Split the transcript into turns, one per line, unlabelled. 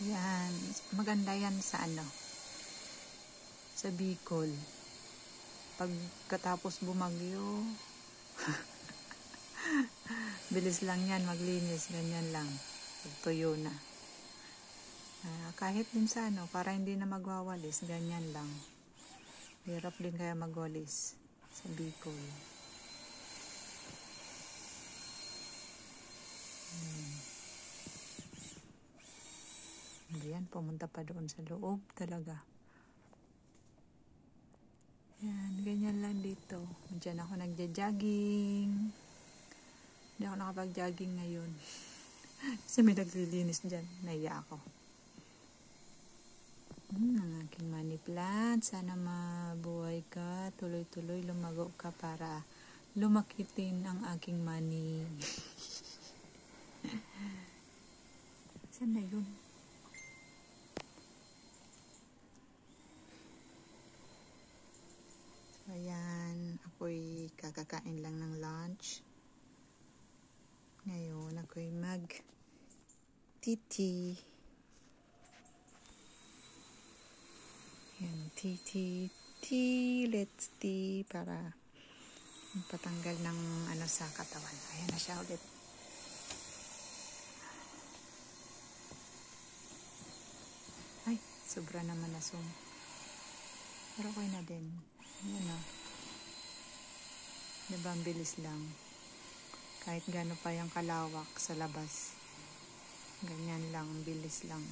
Yan. Maganda yan sa ano? Sa Bicol. Pagkatapos bumagyo, bilis lang yan maglinis. Ganyan lang. Tuyo na. Kahit din sa ano, para hindi na magwawalis. Ganyan lang. Hirap din kaya magwalis sa Bicol. Ayan, pumunta pa doon sa loob talaga. Yan, ganyan lang dito. Diyan ako nagja-jogging. Hindi ako nakapag-jogging ngayon. Kasi may naglilinis dyan. Naiya ako. Ang aking money plant. Sana mabuhay ka. Tuloy-tuloy lumago ka para lumakitin ang aking money. Saan na yun? So, ayan. Ako'y kakakain lang ng lunch. Ngayon, ako'y mag-tea. Yan, tea. Let's tea para patanggal ng ano sa katawan. Ayan na siya ulit. Ay, sobra naman na sum. Pero okay na din. Ayan na. Diba, ang bilis lang. Kahit gano'n pa yung kalawak sa labas. Ganyan lang, bilis lang.